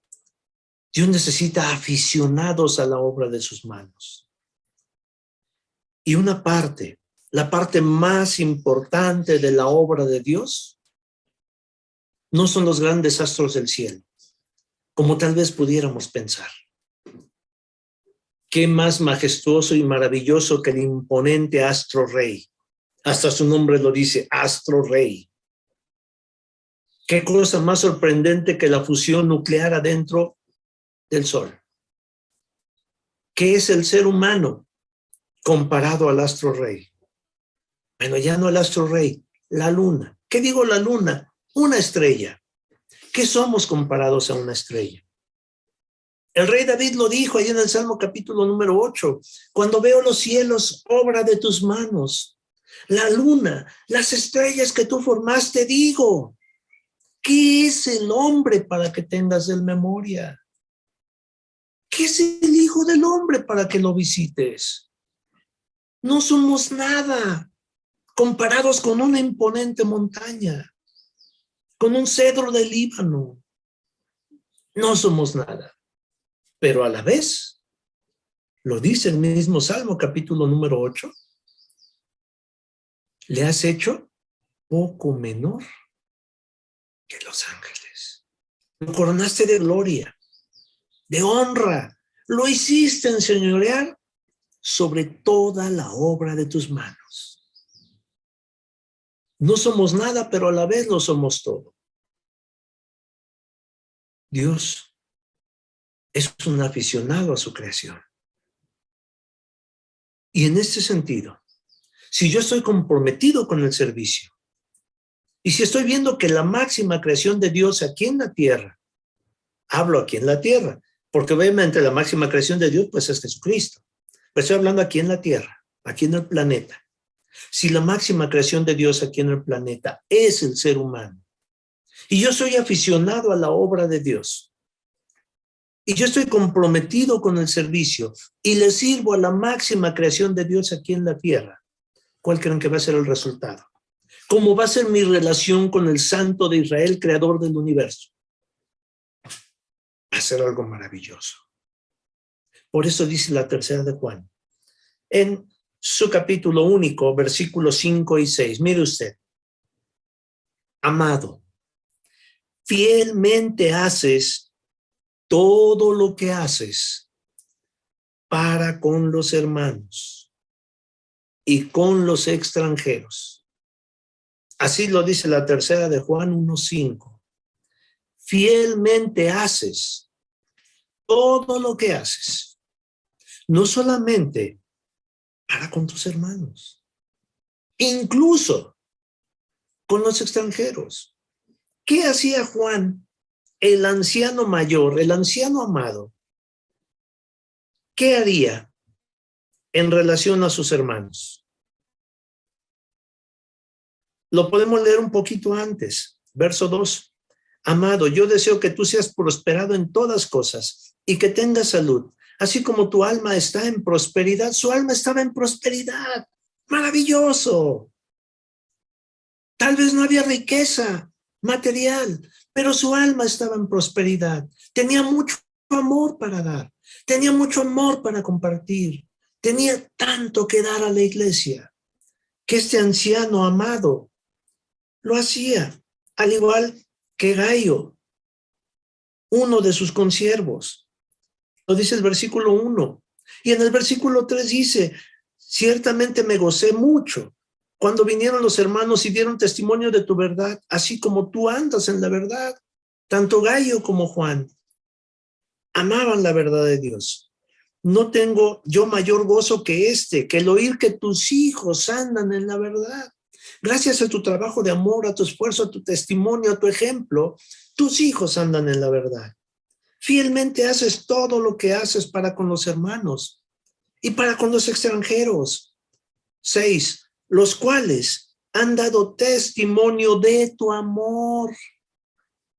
Dios necesita aficionados a la obra de sus manos. Y una parte, la parte más importante de la obra de Dios, no son los grandes astros del cielo, como tal vez pudiéramos pensar. Qué más majestuoso y maravilloso que el imponente astro rey. Hasta su nombre lo dice, astro rey. Qué cosa más sorprendente que la fusión nuclear adentro del Sol. ¿Qué es el ser humano comparado al astro rey? Bueno, ya no el astro rey, la luna. ¿Qué digo la luna? Una estrella. ¿Qué somos comparados a una estrella? El rey David lo dijo ahí en el Salmo capítulo número 8. Cuando veo los cielos, obra de tus manos, la luna, las estrellas que tú formaste, digo, ¿qué es el hombre para que tengas él memoria? ¿Qué es el Hijo del Hombre para que lo visites? No somos nada comparados con una imponente montaña, con un cedro del Líbano. No somos nada, pero a la vez Lo dice el mismo Salmo, capítulo número 8. Le has hecho poco menor que los ángeles. Lo coronaste de gloria, de honra. Lo hiciste enseñorear sobre toda la obra de tus manos. No somos nada, pero a la vez lo somos todo. Dios es un aficionado a su creación. Y en este sentido, si yo estoy comprometido con el servicio, y si estoy viendo que la máxima creación de Dios aquí en la tierra, hablo aquí en la tierra, porque obviamente la máxima creación de Dios pues es Jesucristo, pero estoy hablando aquí en la tierra, aquí en el planeta. Si la máxima creación de Dios aquí en el planeta es el ser humano, y yo soy aficionado a la obra de Dios, y yo estoy comprometido con el servicio, y le sirvo a la máxima creación de Dios aquí en la tierra, ¿cuál creen que va a ser el resultado? ¿Cómo va a ser mi relación con el Santo de Israel, creador del universo? Va a ser algo maravilloso. Por eso dice la tercera de Juan, en su capítulo único, versículos 5 y 6. Mire usted, amado, fielmente haces todo lo que haces para con los hermanos y con los extranjeros. Así lo dice la tercera de Juan 1:5. Fielmente haces todo lo que haces, no solamente para con tus hermanos, incluso con los extranjeros. ¿Qué hacía Juan, el anciano mayor, el anciano amado? ¿Qué haría en relación a sus hermanos? Lo podemos leer un poquito antes, verso 2. Amado, yo deseo que tú seas prosperado en todas cosas y que tengas salud, así como tu alma está en prosperidad. Su alma estaba en prosperidad. Maravilloso. Tal vez no había riqueza material, pero su alma estaba en prosperidad. Tenía mucho amor para dar, tenía mucho amor para compartir, tenía tanto que dar a la iglesia, que este anciano amado lo hacía, al igual que Gayo, uno de sus consiervos. Lo dice el versículo 1. Y en el versículo 3 dice, ciertamente me gocé mucho cuando vinieron los hermanos y dieron testimonio de tu verdad, así como tú andas en la verdad. Tanto Gayo como Juan amaban la verdad de Dios. No tengo yo mayor gozo que que el oír que tus hijos andan en la verdad. Gracias a tu trabajo de amor, a tu esfuerzo, a tu testimonio, a tu ejemplo, tus hijos andan en la verdad. Fielmente haces todo lo que haces para con los hermanos y para con los extranjeros. 6. Los cuales han dado testimonio de tu amor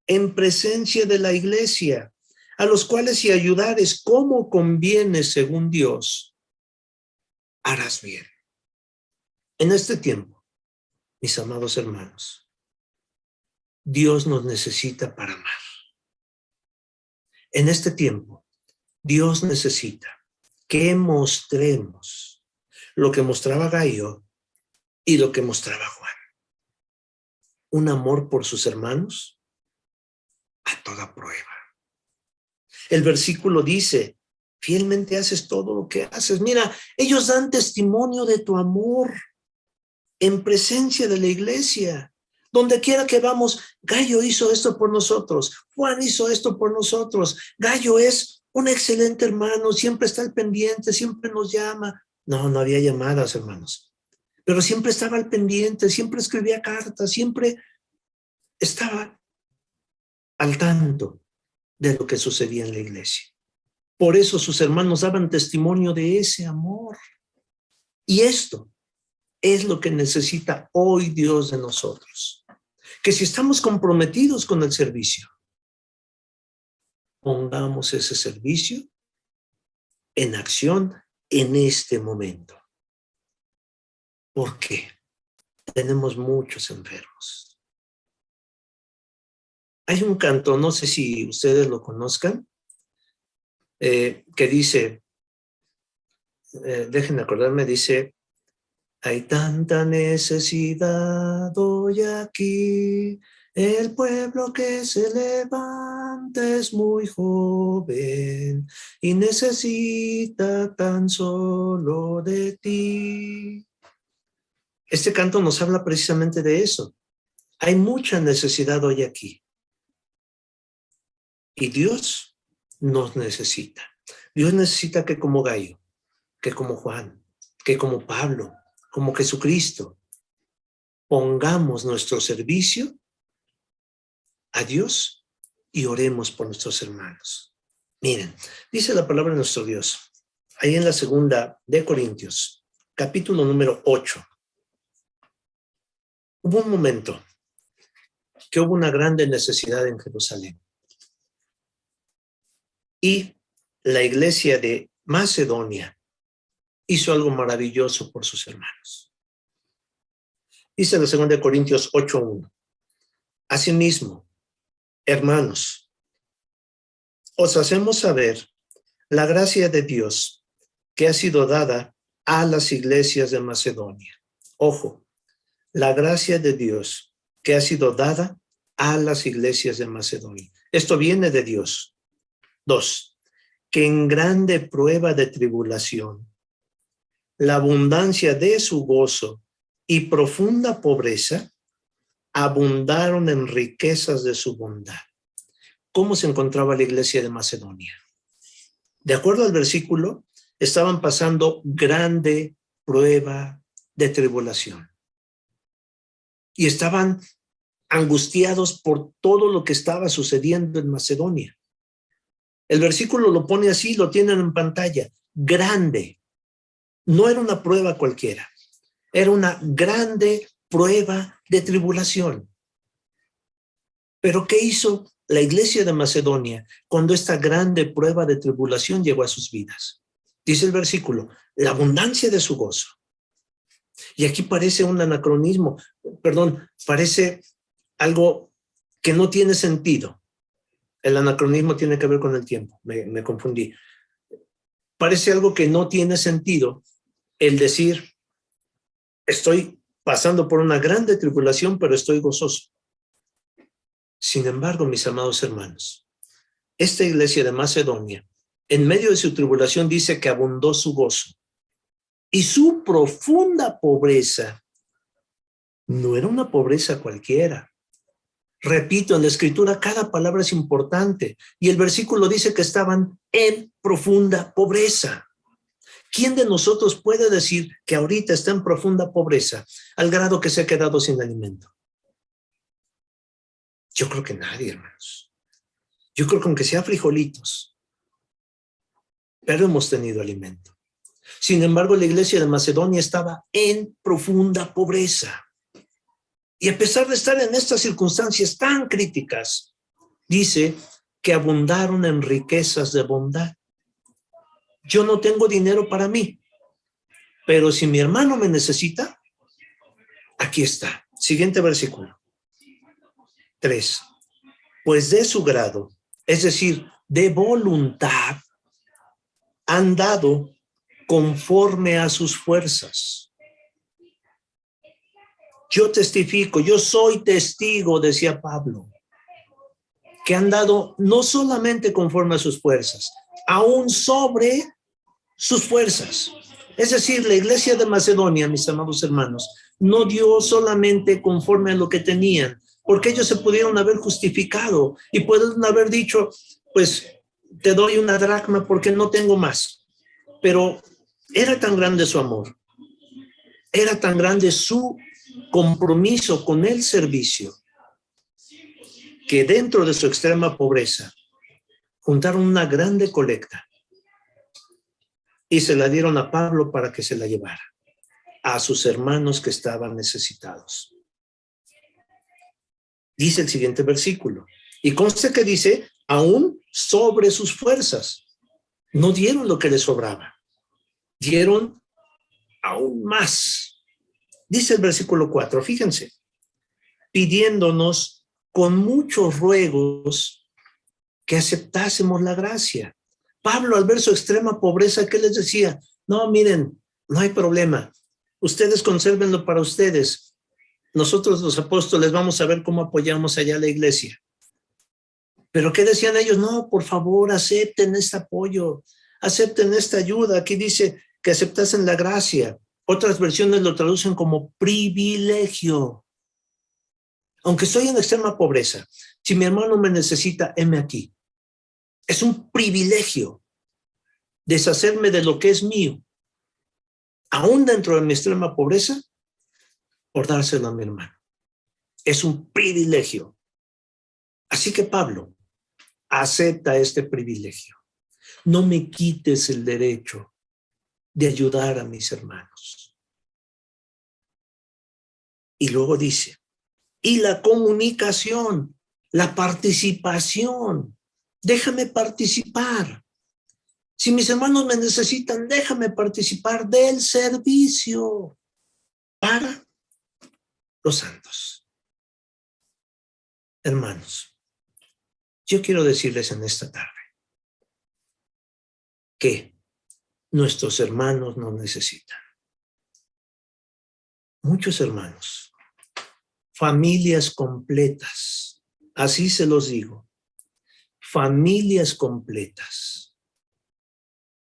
en presencia de la iglesia, a los cuales si ayudares como conviene según Dios, harás bien. En este tiempo, mis amados hermanos, Dios nos necesita para amar. En este tiempo, Dios necesita que mostremos lo que mostraba Gayo y lo que mostraba Juan. Un amor por sus hermanos a toda prueba. El versículo dice, fielmente haces todo lo que haces. Mira, ellos dan testimonio de tu amor en presencia de la iglesia. Donde quiera que vamos, Gayo hizo esto por nosotros, Juan hizo esto por nosotros. Gayo es un excelente hermano, siempre está al pendiente, siempre nos llama. No había llamadas, hermanos, pero siempre estaba al pendiente, siempre escribía cartas, siempre estaba al tanto de lo que sucedía en la iglesia. Por eso sus hermanos daban testimonio de ese amor. Y esto es lo que necesita hoy Dios de nosotros. Que si estamos comprometidos con el servicio, pongamos ese servicio en acción en este momento. ¿Por qué? Tenemos muchos enfermos. Hay un canto, no sé si ustedes lo conozcan, que dice, Déjenme acordarme, dice, hay tanta necesidad hoy aquí, el pueblo que se levanta es muy joven y necesita tan solo de ti. Este canto nos habla precisamente de eso. Hay mucha necesidad hoy aquí. Y Dios nos necesita. Dios necesita que como Gallo, que como Juan, que como Pablo, como Jesucristo, pongamos nuestro servicio a Dios y oremos por nuestros hermanos. Miren, dice la palabra de nuestro Dios, ahí en la segunda de Corintios, capítulo número 8. Hubo un momento que hubo una grande necesidad en Jerusalén. Y la iglesia de Macedonia hizo algo maravilloso por sus hermanos. Dice la segunda de Corintios 8:1. Asimismo, hermanos, os hacemos saber la gracia de Dios que ha sido dada a las iglesias de Macedonia. Ojo, la gracia de Dios que ha sido dada a las iglesias de Macedonia. Esto viene de Dios. 2, que en grande prueba de tribulación, la abundancia de su gozo y profunda pobreza abundaron en riquezas de su bondad. ¿Cómo se encontraba la iglesia de Macedonia? De acuerdo al versículo, estaban pasando grande prueba de tribulación. Y estaban angustiados por todo lo que estaba sucediendo en Macedonia. El versículo lo pone así, lo tienen en pantalla. Grande. No era una prueba cualquiera. Era una grande prueba de tribulación. Pero ¿qué hizo la iglesia de Macedonia cuando esta grande prueba de tribulación llegó a sus vidas? Dice el versículo, la abundancia de su gozo. Y aquí parece un anacronismo, parece algo que no tiene sentido. El anacronismo tiene que ver con el tiempo, me confundí. Parece algo que no tiene sentido el decir, estoy pasando por una grande tribulación, pero estoy gozoso. Sin embargo, mis amados hermanos, esta iglesia de Macedonia, en medio de su tribulación, dice que abundó su gozo. Y su profunda pobreza no era una pobreza cualquiera. Repito, en la escritura cada palabra es importante y el versículo dice que estaban en profunda pobreza. ¿Quién de nosotros puede decir que ahorita está en profunda pobreza al grado que se ha quedado sin alimento? Yo creo que nadie, hermanos. Yo creo que aunque sea frijolitos, pero hemos tenido alimento. Sin embargo, la iglesia de Macedonia estaba en profunda pobreza. Y a pesar de estar en estas circunstancias tan críticas, dice que abundaron en riquezas de bondad. Yo no tengo dinero para mí, pero si mi hermano me necesita, aquí está. Siguiente versículo. 3. Pues de su grado, es decir, de voluntad, han dado conforme a sus fuerzas. Yo testifico, yo soy testigo, decía Pablo, que han dado no solamente conforme a sus fuerzas, aún sobre sus fuerzas. Es decir, la iglesia de Macedonia, mis amados hermanos, no dio solamente conforme a lo que tenían, porque ellos se pudieron haber justificado y pueden haber dicho, pues te doy una dracma porque no tengo más. Pero era tan grande su amor, era tan grande su compromiso con el servicio, que dentro de su extrema pobreza juntaron una grande colecta y se la dieron a Pablo para que se la llevara a sus hermanos que estaban necesitados. Dice el siguiente versículo, y consta que dice, aún sobre sus fuerzas. No dieron lo que les sobraba, dieron aún más. Dice el versículo 4, fíjense, pidiéndonos con muchos ruegos que aceptásemos la gracia. Pablo, al ver su extrema pobreza, ¿qué les decía? No, miren, no hay problema. Ustedes consérvenlo para ustedes. Nosotros los apóstoles vamos a ver cómo apoyamos allá a la iglesia. Pero ¿qué decían ellos? No, por favor, acepten este apoyo, acepten esta ayuda. Aquí dice que aceptasen la gracia. Otras versiones lo traducen como privilegio. Aunque estoy en extrema pobreza, si mi hermano me necesita, heme aquí. Es un privilegio deshacerme de lo que es mío, aún dentro de mi extrema pobreza, por dárselo a mi hermano. Es un privilegio. Así que Pablo, acepta este privilegio. No me quites el derecho de ayudar a mis hermanos. Y luego dice, y la comunicación, la participación. Déjame participar. Si mis hermanos me necesitan, déjame participar del servicio para los santos. Hermanos, yo quiero decirles en esta tarde que nuestros hermanos nos necesitan. Muchos hermanos, familias completas, así se los digo, familias completas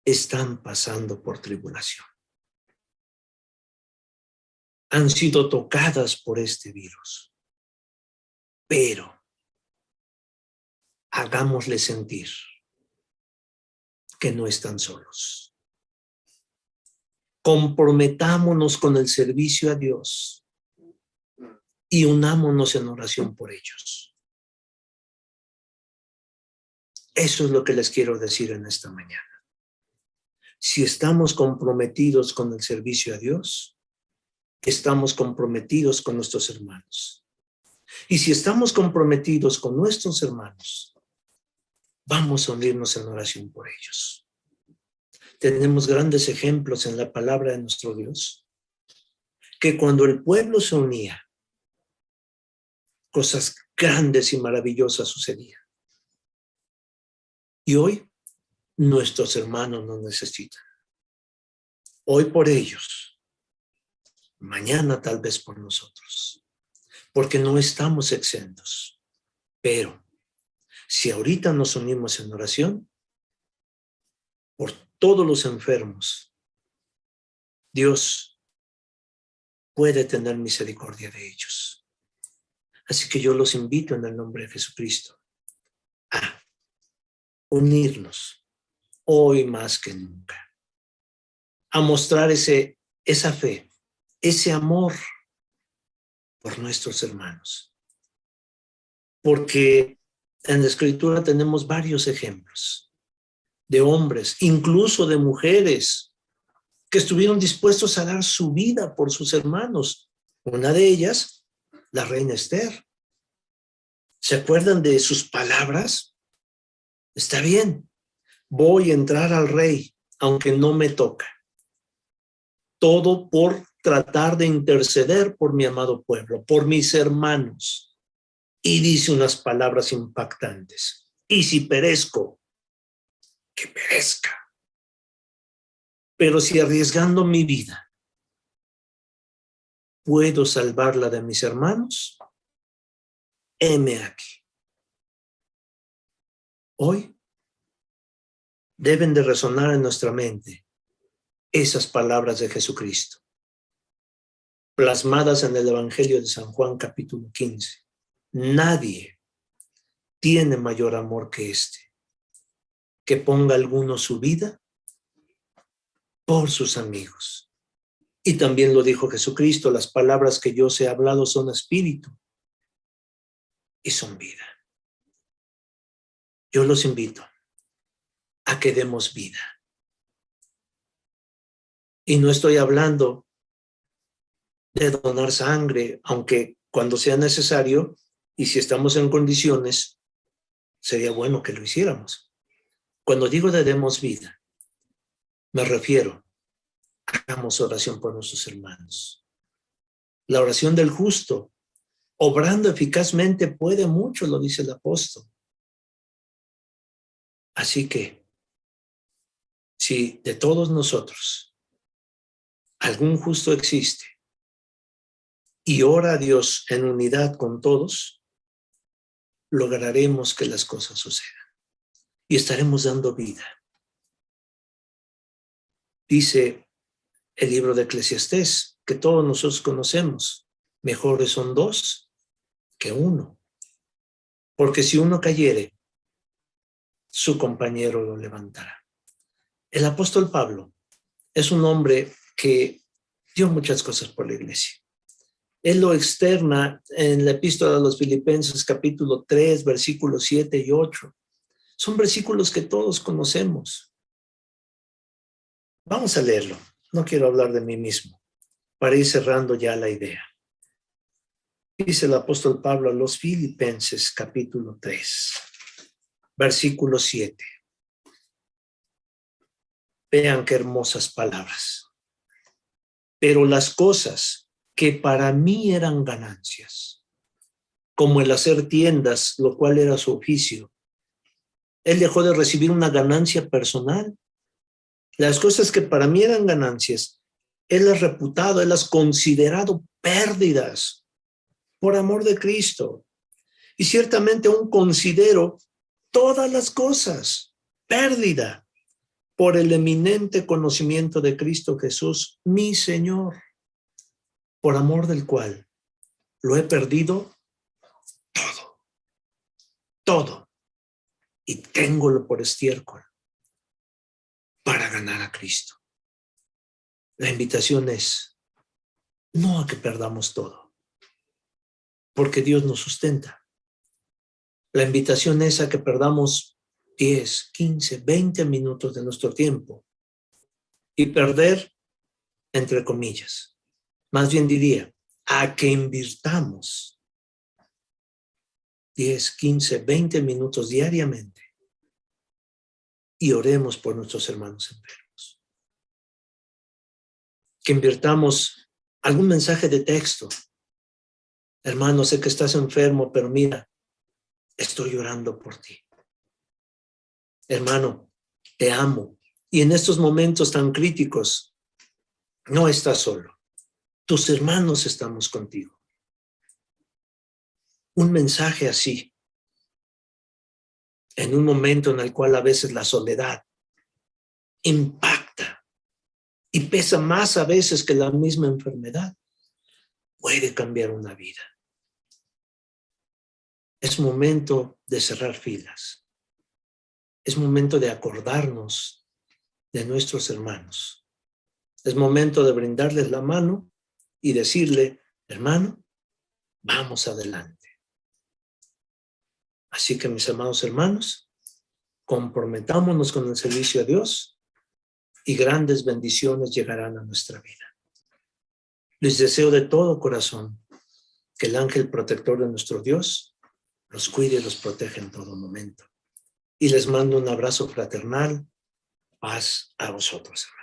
están pasando por tribulación. Han sido tocadas por este virus, pero hagámosle sentir que no están solos. Comprometámonos con el servicio a Dios y unámonos en oración por ellos. Eso es lo que les quiero decir en esta mañana. Si estamos comprometidos con el servicio a Dios, estamos comprometidos con nuestros hermanos. Y si estamos comprometidos con nuestros hermanos, vamos a unirnos en oración por ellos. Tenemos grandes ejemplos en la palabra de nuestro Dios, que cuando el pueblo se unía, cosas grandes y maravillosas sucedían. Y hoy, nuestros hermanos nos necesitan. Hoy por ellos, mañana tal vez por nosotros, porque no estamos exentos. Pero si ahorita nos unimos en oración, por todos los enfermos, Dios puede tener misericordia de ellos. Así que yo los invito en el nombre de Jesucristo a unirnos hoy más que nunca, a mostrar esa fe, ese amor por nuestros hermanos. Porque en la Escritura tenemos varios ejemplos de hombres, incluso de mujeres, que estuvieron dispuestos a dar su vida por sus hermanos. Una de ellas, la reina Esther. ¿Se acuerdan de sus palabras? Está bien, voy a entrar al rey, aunque no me toca. Todo por tratar de interceder por mi amado pueblo, por mis hermanos. Y dice unas palabras impactantes. Y si perezco, que perezca. Pero si arriesgando mi vida puedo salvarla de mis hermanos, heme aquí. Hoy deben de resonar en nuestra mente esas palabras de Jesucristo, plasmadas en el Evangelio de San Juan capítulo 15. Nadie tiene mayor amor que este, que ponga alguno su vida por sus amigos. Y también lo dijo Jesucristo, las palabras que yo os he hablado son espíritu y son vida. Yo los invito a que demos vida. Y no estoy hablando de donar sangre, aunque cuando sea necesario y si estamos en condiciones, sería bueno que lo hiciéramos. Cuando digo de demos vida, me refiero, hagamos oración por nuestros hermanos. La oración del justo, obrando eficazmente, puede mucho, lo dice el apóstol. Así que si de todos nosotros algún justo existe y ora a Dios en unidad con todos, lograremos que las cosas sucedan y estaremos dando vida. Dice el libro de Eclesiastés, que todos nosotros conocemos, mejores son dos que uno, porque si uno cayere, su compañero lo levantará. El apóstol Pablo es un hombre que dio muchas cosas por la iglesia. Él lo externa en la epístola a los Filipenses, capítulo 3, versículos 7 y 8. Son versículos que todos conocemos. Vamos a leerlo. No quiero hablar de mí mismo, para ir cerrando ya la idea. Dice el apóstol Pablo a los Filipenses, capítulo 3, versículo 7. Vean qué hermosas palabras. Pero las cosas que para mí eran ganancias, como el hacer tiendas, lo cual era su oficio, él dejó de recibir una ganancia personal. Las cosas que para mí eran ganancias, él las reputado, él las considerado pérdidas por amor de Cristo. Y ciertamente aún considero todas las cosas pérdida por el eminente conocimiento de Cristo Jesús, mi Señor, por amor del cual lo he perdido todo, y téngolo por estiércol para ganar a Cristo. La invitación es no a que perdamos todo, porque Dios nos sustenta. La invitación es a que perdamos 10, 15, 20 minutos de nuestro tiempo, y perder, entre comillas, más bien diría, a que invirtamos 10, 15, 20 minutos diariamente y oremos por nuestros hermanos enfermos. Que invirtamos algún mensaje de texto. Hermano, sé que estás enfermo, pero mira, estoy orando por ti. Hermano, te amo. Y en estos momentos tan críticos, no estás solo. Tus hermanos estamos contigo. Un mensaje así, en un momento en el cual a veces la soledad impacta y pesa más a veces que la misma enfermedad, puede cambiar una vida. Es momento de cerrar filas. Es momento de acordarnos de nuestros hermanos. Es momento de brindarles la mano y decirle, hermano, vamos adelante. Así que, mis amados hermanos, comprometámonos con el servicio a Dios y grandes bendiciones llegarán a nuestra vida. Les deseo de todo corazón que el ángel protector de nuestro Dios los cuide y los proteja en todo momento. Y les mando un abrazo fraternal. Paz a vosotros, hermanos.